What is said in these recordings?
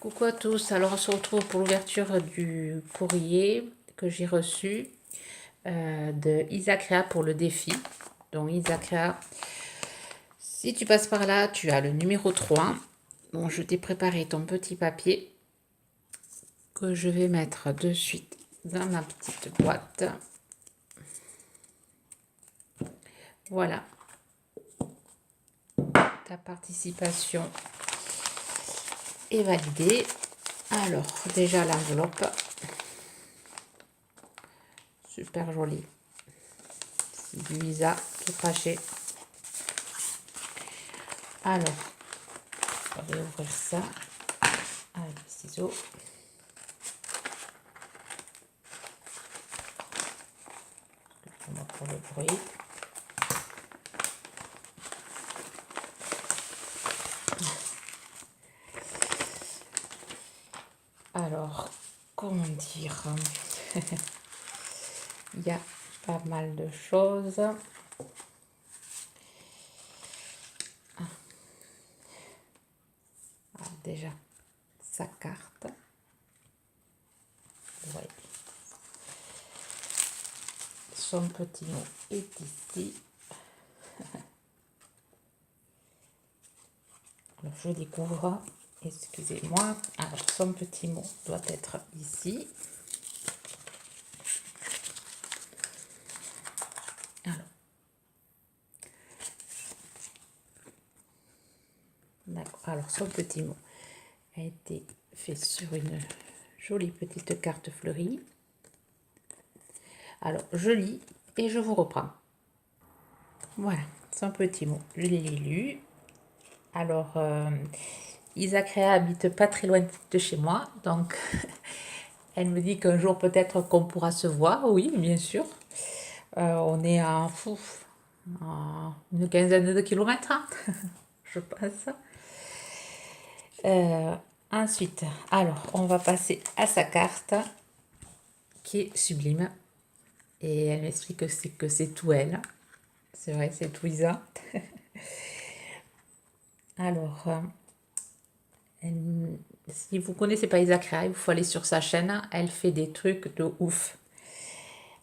Coucou à tous, alors on se retrouve pour l'ouverture du courrier que j'ai reçu de Isacrea pour le défi. Donc Isacrea, si tu passes par là, tu as le numéro 3. Bon, je t'ai préparé ton petit papier que je vais mettre de suite dans ma petite boîte. Voilà. Ta participation est validée. Alors, déjà l'enveloppe. Super jolie. C'est du Isa tout craché. Alors, on va ouvrir ça avec les ciseaux. On va pour le bruit. Alors, comment dire, il y a pas mal de choses. Alors déjà, sa carte. Ouais. Son petit mot est ici. Alors, je découvre, excusez-moi. Alors, son petit mot doit être ici. D'accord. Alors, son petit mot a été fait sur une jolie petite carte fleurie. Alors, je lis et je vous reprends. Voilà, son petit mot, je l'ai lu. Alors, Isacrea habite pas très loin de chez moi, donc elle me dit qu'un jour peut-être qu'on pourra se voir, oui, bien sûr. On est à une quinzaine de kilomètres, hein, je pense. Ensuite, alors, on va passer à sa carte, qui est sublime. Et elle m'explique que c'est tout elle. C'est vrai, c'est tout Isa. Alors, si vous connaissez pas Isacrea, il faut aller sur sa chaîne. Elle fait des trucs de ouf.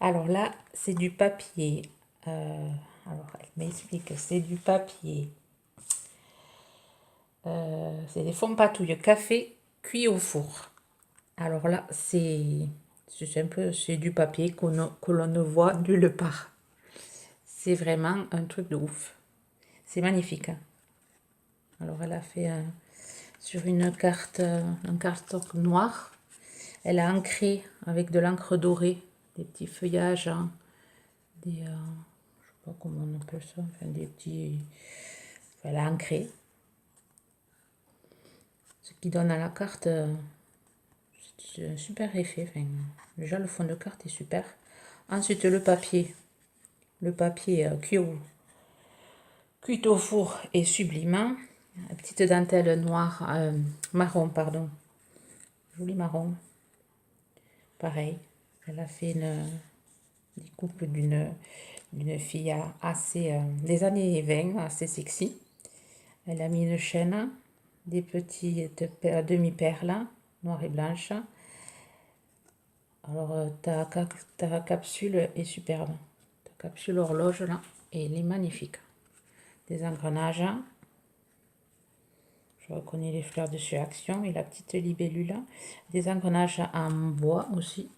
Alors là, c'est du papier. Alors, elle m'explique que c'est du papier. C'est des fonds patouille café cuit au four. Alors là, c'est simple, c'est du papier que l'on ne voit nulle part. C'est vraiment un truc de ouf. C'est magnifique. Hein. Alors, elle a fait sur une carte noire. Elle a ancré avec de l'encre dorée des petits feuillages, hein, des, je sais pas comment on appelle ça, enfin des petits. Elle a ancré. Ce qui donne à la carte c'est un super effet. Enfin, déjà le fond de carte est super. Ensuite le papier cuit au four est sublime. La petite dentelle noire, marron pardon, joli marron. Pareil, elle a fait une découpe d'une fille assez des années 20, assez sexy. Elle a mis une chaîne, des petites demi-perles noires et blanches. Alors ta capsule est superbe. Ta capsule horloge là, elle est magnifique. Des engrenages. Je reconnais les fleurs dessus action et la petite libellule. Des engrenages en bois aussi.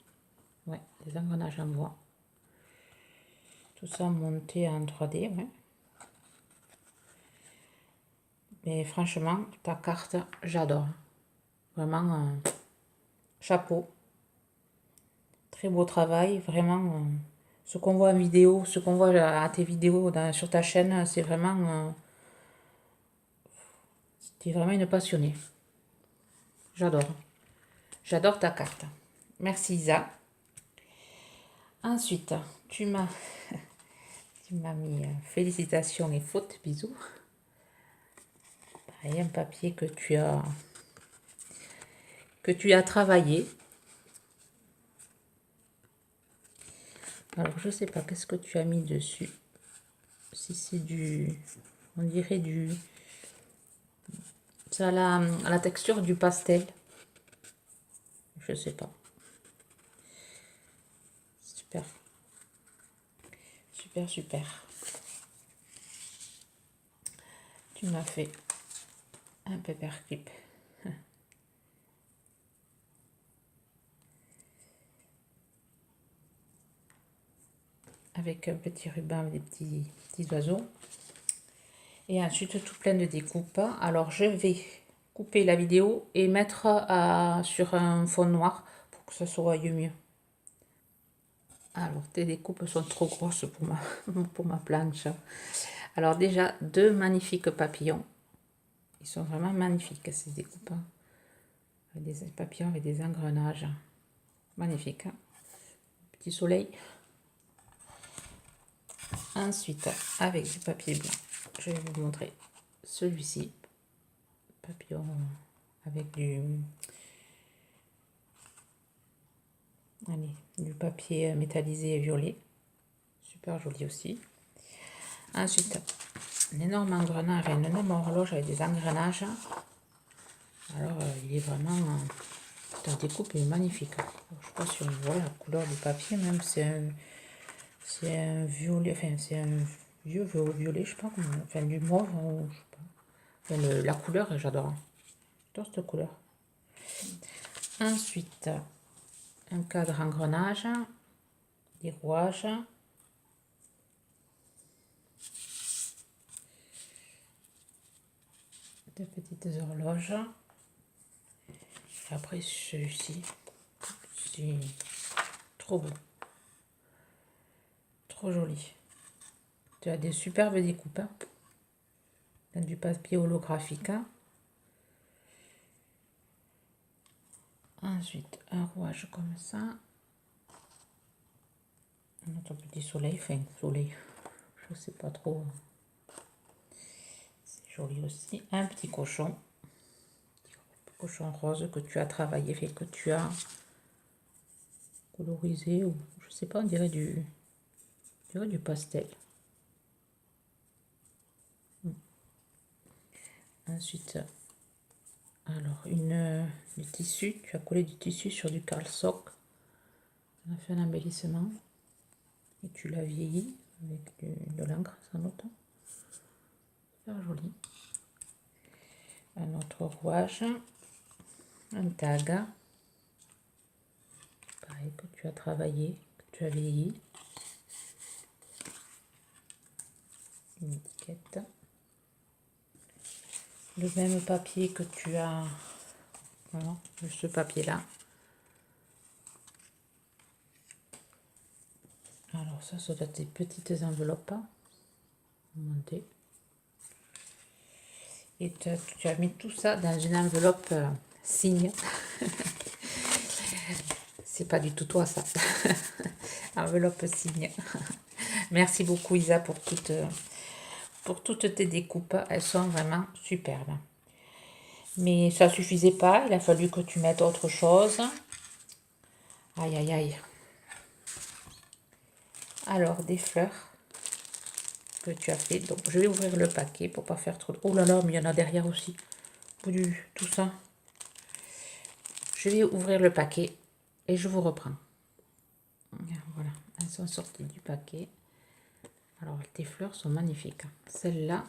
Ouais, des engrenages en bois. Tout ça monté en 3D, ouais. Mais franchement, ta carte, j'adore. Vraiment, chapeau. Très beau travail, vraiment. Ce qu'on voit en vidéo, ce qu'on voit à tes vidéos sur ta chaîne, c'est vraiment... tu es vraiment une passionnée. J'adore. J'adore ta carte. Merci Isa. Ensuite, tu m'as mis félicitations et fautes, bisous. Pareil, un papier que tu as travaillé. Alors, je sais pas, qu'est-ce que tu as mis dessus? Si c'est on dirait ça a la texture du pastel. je sais pas. Super. Super, super. Tu m'as fait un paperclip. Avec un petit ruban avec des petits oiseaux. Et ensuite tout plein de découpes. Alors je vais couper la vidéo et mettre sur un fond noir pour que ça soit mieux. Alors tes découpes sont trop grosses pour ma planche. Alors déjà deux magnifiques papillons. Ils sont vraiment magnifiques ces découpes. Avec des papillons avec des engrenages. Magnifique. Petit soleil. Ensuite avec du papier blanc. Je vais vous montrer celui-ci. Papillon avec du papier métallisé violet. Super joli aussi. Ensuite, un énorme engrenage, une énorme horloge avec des engrenages. Alors, il est vraiment... la découpe est magnifique. Alors, je sais pas si on voit la couleur du papier, même c'est un violet, enfin c'est un vieux violet, je sais pas comment, enfin du mauve, je sais pas. Enfin, la couleur, j'adore. J'adore cette couleur. Ensuite, un cadre engrenage, des rouages, de petites horloges. Et après celui-ci, c'est trop beau, trop joli. Tu as des superbes découpes, dans du papier holographique. Ensuite, un rouage comme ça. Notre petit soleil, enfin soleil, je sais pas trop. C'est joli aussi. Un petit cochon rose que tu as travaillé, fait que tu as colorisé, ou je sais pas, on dirait du pastel. Ensuite, alors du tissu, tu as collé du tissu sur du cardstock. On a fait un embellissement et tu l'as vieilli avec de l'encre sans doute. Super joli. Un autre rouage, un tag, pareil, que tu as travaillé, que tu as vieilli. Une étiquette. Le même papier que tu as, voilà, ce papier là. Alors ça doit être des petites enveloppes montées. Et tu as mis tout ça dans une enveloppe signe. C'est pas du tout toi ça. Enveloppe signe. Merci beaucoup Isa pour toutes tes découpes. Elles sont vraiment superbes. Mais ça suffisait pas. Il a fallu que tu mettes autre chose. Aïe aïe aïe. Alors des fleurs que tu as fait. Donc je vais ouvrir le paquet pour pas faire trop de... Oh là là, mais il y en a derrière aussi. Tout ça. Je vais ouvrir le paquet et je vous reprends. Voilà, elles sont sorties du paquet. Alors tes fleurs sont magnifiques. Celle-là,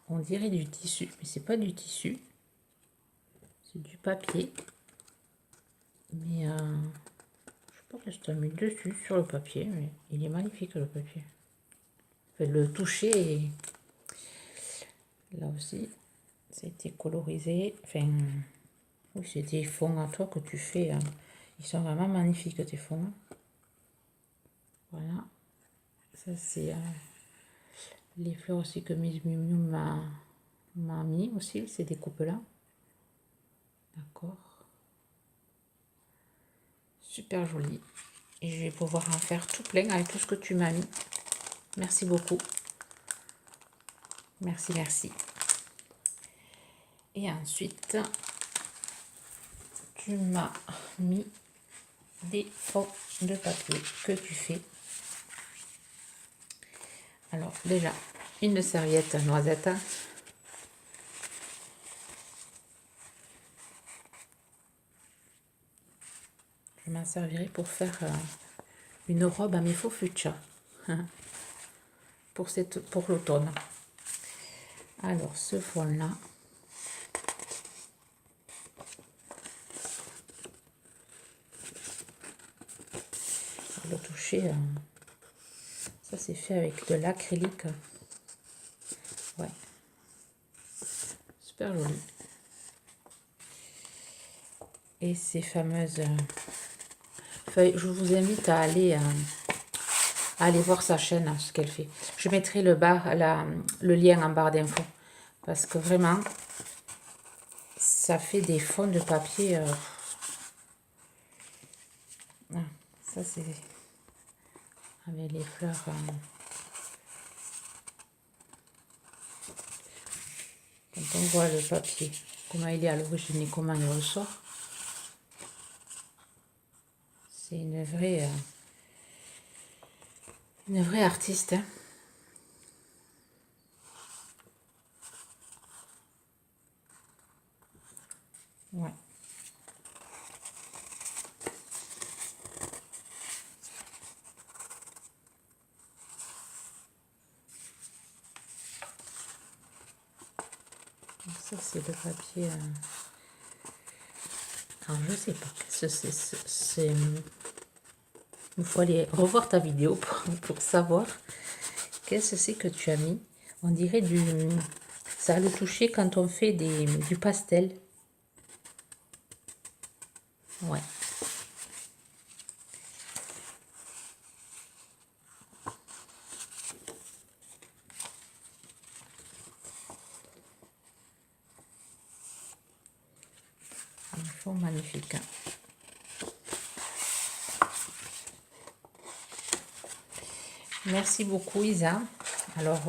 on dirait du tissu, mais c'est pas du tissu. C'est du papier. Mais je sais pas que je t'ai mis dessus sur le papier, mais il est magnifique le papier. Enfin, le toucher, là aussi, ça a été colorisé. Enfin, oui, c'est des fonds à toi que tu fais. Ils sont vraiment magnifiques tes fonds. Voilà. Ça c'est les fleurs aussi que Miss Miu Miu m'a mis aussi, ces découpes-là. D'accord. Super joli. Et je vais pouvoir en faire tout plein avec tout ce que tu m'as mis. Merci beaucoup. Merci, merci. Et ensuite, tu m'as mis des fonds de papier que tu fais. Alors déjà, une serviette noisette. Je m'en servirai pour faire une robe à mes faux fuchsias pour l'automne. Alors, ce fond-là. Le toucher, ça c'est fait avec de l'acrylique. Ouais, super joli. Et ces fameuses feuilles, je vous invite à aller voir sa chaîne, ce qu'elle fait. Je mettrai le lien en barre d'infos parce que vraiment, ça fait des fonds de papier. Ça c'est avec les fleurs. Quand on voit le papier, comment il est à l'origine et comment il ressort, c'est une vraie artiste. Hein. Ouais. Ça c'est le papier. Alors je sais pas. C'est. Il faut aller revoir ta vidéo pour savoir qu'est-ce que c'est que tu as mis. On dirait ça a le toucher quand on fait du pastel. Ouais. Un fond magnifique. Merci beaucoup Isa. Alors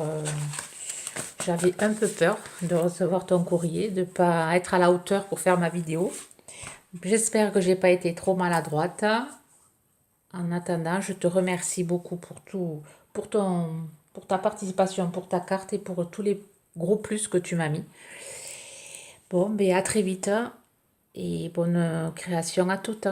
j'avais un peu peur de recevoir ton courrier, de ne pas être à la hauteur pour faire ma vidéo. J'espère que j'ai pas été trop maladroite. En attendant, je te remercie beaucoup pour tout, pour ta participation, pour ta carte et pour tous les gros plus que tu m'as mis. Bon, ben à très vite et bonne création à toutes.